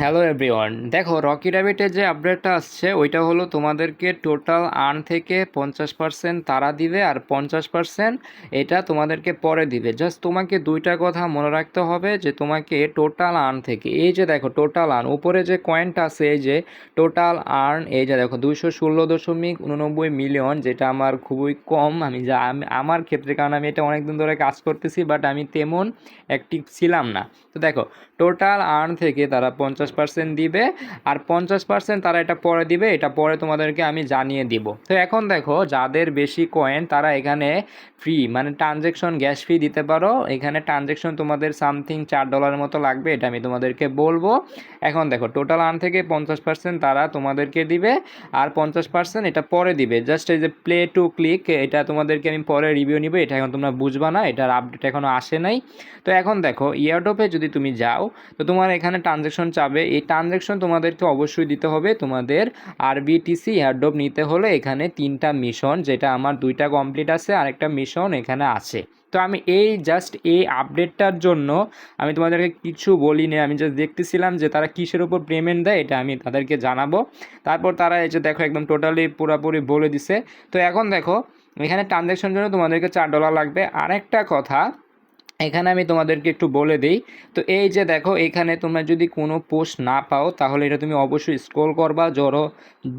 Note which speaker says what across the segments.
Speaker 1: Hello everyone, দেখো Rocky র্যাবিটের যে আপডেটটা আসছে ওইটা হলো তোমাদেরকে টোটাল আর্ন থেকে 50% তারা দিবে আর 50% এটা তোমাদেরকে পরে দিবে। জাস্ট তোমাকে দুইটা কথা মনে রাখতে হবে যে তোমাকে টোটাল আর্ন থেকে এই যে দেখো টোটাল আর্ন উপরে যে কয়েনটা আছে এই যে টোটাল আর্ন এই যে দেখো 216.89 মিলিয়ন, যেটা আমার খুবই কম। আমার ক্ষেত্রে, কারণ আমি এটা অনেক দিন ধরে কাজ করতেছি বাট আমি তেমন অ্যাক্টিভ ছিলাম না। তো দেখো টোটাল আর্ন থেকে তারা 50% দিবে আর 50% তারা এটা পরে দিবে, এটা পরে তোমাদেরকে আমি জানিয়ে দিব। তো এখন দেখো যাদের বেশি কয়েন তারা এখানে ফ্রি মানে ট্রানজ্যাকশন গ্যাস ফি দিতে পারো। এখানে ট্রানজ্যাকশন তোমাদের সামথিং $4 মতো লাগবে, এটা আমি তোমাদেরকে বলবো। এখন দেখো টোটাল আর্ন থেকে 50% তারা তোমাদেরকে দিবে আর 50% এটা পরে দিবে। জাস্ট এই যে প্লে টু ক্লিক, এটা তোমাদেরকে আমি পরে রিভিউ নিব, এটা এখন তোমরা বুঝবা না, এটার আপডেট এখনও আসে নাই। তো এখন দেখো ইয়ারড্রপে যদি তুমি যাও তো তোমার এখানে ট্রানজ্যাকশন চাবে, এই ট্রানজ্যাকশন তোমাদেরকে অবশ্যই দিতে হবে। তোমাদের আরবিটিসি এয়ারড্রপ নিতে হলে এখানে 3টা মিশন, যেটা আমার 2টা কমপ্লিট আছে আর একটা মিশন এখানে আছে। তো আমি জাস্ট এই আপডেটটার জন্য আমি তোমাদেরকে কিছু বলিনি, আমি জাস্ট দেখতেছিলাম যে তারা কিসের উপর পেমেন্ট দেয়, এটা আমি তাদেরকে জানাবো। তারপর তারা এই যে দেখো একদম টোটালি পুরোপুরি বলে দিছে। তো এখন দেখো এখানে ট্রানজ্যাকশন জন্য তোমাদেরকে $4 লাগবে। আরেকটা কথা এখানে আমি তোমাদেরকে একটু বলে দিই। তো এই যে দেখো এখানে তোমরা যদি কোনো পোস্ট না পাও তাহলে এটা তুমি অবশ্যই স্ক্রল করবা।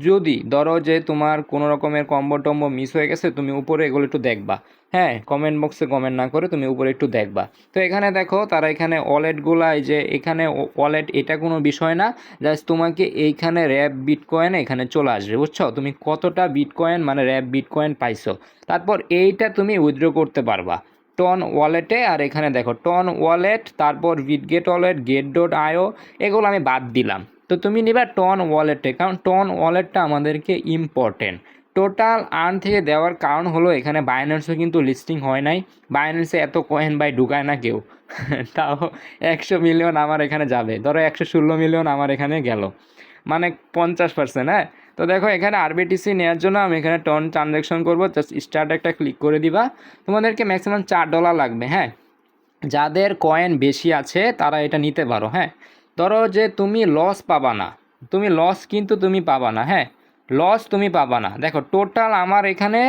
Speaker 1: যদি ধরো যে তোমার কোনো রকমের কম্বো টম্বো মিস হয়ে গেছে, তুমি উপরে এগুলো একটু দেখবা। হ্যাঁ, কমেন্ট বক্সে কমেন্ট না করে তুমি উপরে একটু দেখবা। তো এখানে দেখো তারা এখানে ওয়ালেটগুলো, এই যে এখানে ওয়ালেট, এটা কোনো বিষয় না। জাস্ট তোমাকে এইখানে র্যাপ বিটকয়েন এখানে চলে আসবে, বুঝছো? তুমি কতটা বিটকয়েন মানে র্যাপ বিটকয়েন পাইছো, তারপর এইটা তুমি উইথড্র করতে পারবা টন ওয়ালেটে। আর এখানে দেখো টন ওয়ালেট, তারপর বিটগেট ওয়ালেট, get.io, এগুলো আমি বাদ দিলাম। তো তুমি নিবা টন ওয়ালেটে, কারণ টন ওয়ালেটটা আমাদেরকে ইম্পর্টেন্ট। টোটাল আর্ন থেকে দেওয়ার কারণ হলো এখানে বাইন্যান্সও কিন্তু লিস্টিং হয় নাই। বাইন্যান্সে এত কয়েন বাই ঢুকায় না কেউ। তাও 100 মিলিয়ন আমার এখানে যাবে, ধরো 116 মিলিয়ন আমার এখানে গেল, মানে 50%। হ্যাঁ, তো দেখো এখানে আরবিটিসি নেওয়ার জন্য আমি এখানে টন ট্রানজ্যাকশন করবো, জাস্ট স্টার্ট একটা ক্লিক করে দিবা। তোমাদেরকে ম্যাক্সিমাম $4 লাগবে। হ্যাঁ, যাদের কয়েন বেশি আছে তারা এটা নিতে পারো। হ্যাঁ, ধরো যে তুমি লস পাবা না, তুমি লস কিন্তু তুমি পাবা না। হ্যাঁ, লস তুমি পাবা না। দেখো টোটাল আমার এখানে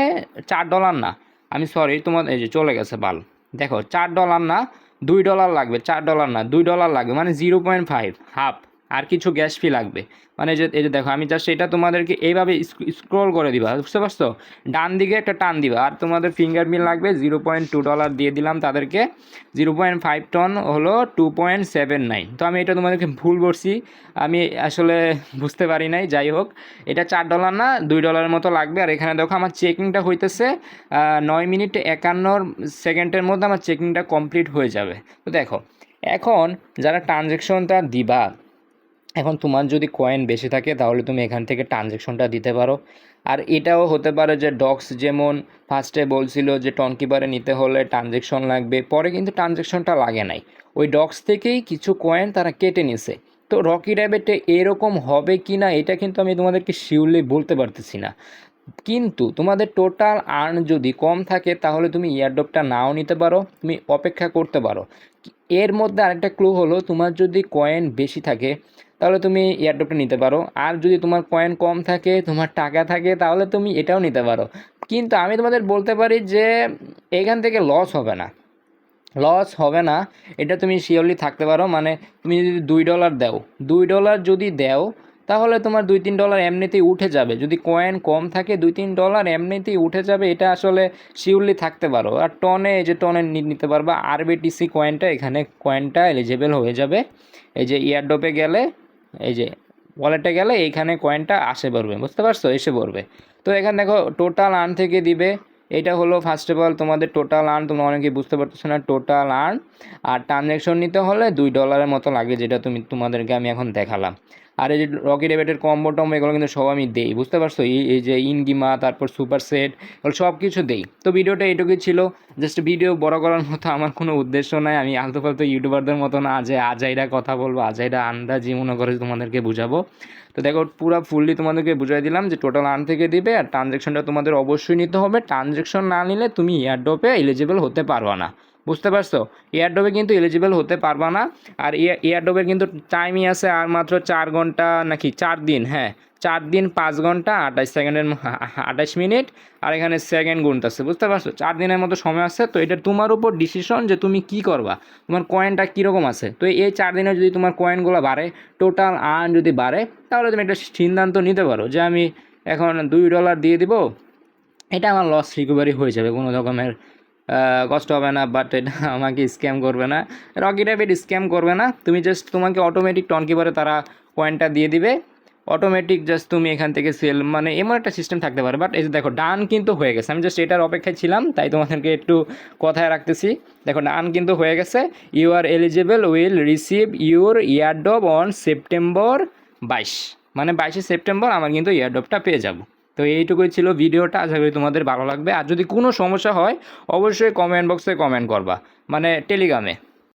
Speaker 1: $4 না, আমি সরি, তোমার এই যে চলে গেছে বাল। দেখো $4 না, $2 লাগবে, $4 না $2 লাগবে, মানে 0.5 হাফ। আর কিছু গ্যাস ফি লাগবে। মানে এই যে দেখো আমি জাস্ট এটা তোমাদেরকে এইভাবে স্ক্রোল করে দিবা, বুঝতে পারছো? ডান দিকে একটা টান দিবা আর তোমাদের ফিঙ্গারপ্রিন্ট লাগবে। $0.2 দিয়ে দিলাম তাদেরকে। 0.5 টন হলো 2.79। তো আমি এটা তোমাদেরকে ভুল বলছি, আমি আসলে বুঝতে পারি নাই। যাই হোক, এটা $4 না $2 মতো লাগবে। আর এখানে দেখো আমার চেকিংটা হইতেছে 9 মিনিট 51 সেকেন্ডের মধ্যে আমার চেকিংটা কমপ্লিট হয়ে যাবে। তো দেখো এখন যারা ট্রানজ্যাকশনটা দিবা, এখন তোমার যদি কয়েন বেশি থাকে তাহলে তুমি এখান থেকে ট্রানজ্যাকশনটা দিতে পারো। আর এটাও হতে পারে যে ডক্স যেমন ফার্স্টে বলছিল যে টনকিপারে নিতে হলে ট্রানজ্যাকশন লাগবে, পরে কিন্তু ট্রানজ্যাকশনটা লাগে নাই, ওই ডক্স থেকেই কিছু কয়েন তারা কেটে নিছে। তো রকি র্যাবিটে এরকম হবে কি না এটা কিন্তু আমি তোমাদেরকে শিওরলি বলতে পারতেছি না। কিন্তু তোমাদের টোটাল আর্ন যদি কম থাকে তাহলে তুমি ইয়ারড্রপটা নাও নিতে পারো, তুমি অপেক্ষা করতে পারো। এর মধ্যে আরেকটা ক্লু হলো, তোমার যদি কয়েন বেশি থাকে তাহলে তুমি এয়ারড্রপটা নিতে পারো, আর যদি তোমার কয়েন কম থাকে, তোমার টাকা থাকে, তাহলে তুমি এটাও নিতে পারো। কিন্তু আমি তোমাদের বলতে পারি যে এখান থেকে লস হবে না, লস হবে না, এটা তুমি শিওরলি থাকতে পারো। মানে তুমি যদি $2 দাও, $2 যদি দাও তাহলে তোমার $2-3 এমনিতেই উঠে যাবে। যদি কয়েন কম থাকে $2-3 এমনিতেই উঠে যাবে, এটা আসলে শিওরলি থাকতে পারো। আর টনে, এই যে টনে নিতে পারবা আরবিটিসি কয়েনটা, এখানে কয়েনটা এলিজেবল হয়ে যাবে। এই যে ইয়ারড্রপে গেলে, এই যে ওয়ালেটে গেলে এইখানে কয়েনটা আসে পড়বে, বুঝতে পারছো? এসে পড়বে। তো এখানে দেখো টোটাল আর্ন থেকে দিবে। এটা হলো ফার্স্ট অফ অল তোমাদের টোটাল আর্ন, তোমরা অনেকেই বুঝতে পারতেছো না টোটাল আর্ন। আর ট্রানজ্যাকশন নিতে হলে $2 মতো লাগে, যেটা তোমাদেরকে আমি এখন দেখালাম। আর এই যে রকি র্যাবিটের কম্বো টম্বো এগুলো কিন্তু সব আমি দেই, বুঝতে পারছো? এই যে ইনগিমা, তারপর সুপার সেট, এগুলো সব কিছু দেই। তো ভিডিওটা এইটুকুই ছিল, জাস্ট ভিডিও বড় করার মতো আমার কোনো উদ্দেশ্য নাই। আমি আলতু ফালতু ইউটিউবারদের মতো না যে আজাইরা কথা বলবো, আজাইরা আন্দাজি মনে করে তোমাদেরকে বুঝাবো। তো দেখো পুরো ফুললি তোমাদেরকে বুঝাই দিলাম যে টোটাল আর্ন থেকে দিবে আর ট্রানজ্যাকশনটা তোমাদের অবশ্যই নিতে হবে। ট্রানজ্যাকশন না নিলে তুমি এয়ারড্রপে এলিজিবল হতে পারবা না, বুঝতে পারছো? এয়ারড্রপে কিন্তু এলিজিবল হতে পারবা না। আর এয়ারড্রপের কিন্তু টাইমই আছে আর মাত্র 4 ঘন্টা নাকি 4 দিন, হ্যাঁ 4 দিন 5 ঘন্টা 28 সেকেন্ডের 28 মিনিট, আর এখানে সেকেন্ড গুনতেছে, বুঝতে পারছো? 4 দিনের মতো সময় আছে। তো এটা তোমার উপর ডিসিশন যে তুমি কি করবা, তোমার কয়েনটা কীরকম আছে। তো এই 4 দিনে যদি তোমার কয়েনগুলো বাড়ে, টোটাল আর্ন যদি বাড়ে, তাহলে তুমি একটা সিদ্ধান্ত নিতে পারো যে আমি এখন $2 দিয়ে দিব, এটা আমার লস রিকভারি হয়ে যাবে, কোনো রকমের কষ্ট হবে না। বাট এটা আমাকে স্ক্যাম করবে না, রকি র্যাপিড স্ক্যাম করবে না। তুমি জাস্ট তোমাকে অটোমেটিক টনকিপারে তারা কয়েনটা দিয়ে দিবে, অটোমেটিক জাস্ট তুমি এখান থেকে সেল, মানে এমন একটা সিস্টেম থাকতে পারে। বাট এই যে দেখো ডান কিন্তু হয়ে গেছে, আমি জাস্ট এটার অপেক্ষায় ছিলাম, তাই তোমাদেরকে একটু কথায় রাখতেছি। দেখো ডান কিন্তু হয়ে গেছে। You are eligible will receive your airdrop on September 22, মানে 22শে সেপ্টেম্বর আমার কিন্তু ইয়ারড্রপটা পেয়ে যাব। তো এইটুকুই ছিল ভিডিওটা, আশা করি তোমাদের ভালো লাগবে। আর যদি কোনো সমস্যা হয় অবশ্যই কমেন্ট বক্সে কমেন্ট করবা, মানে টেলিগ্রামে।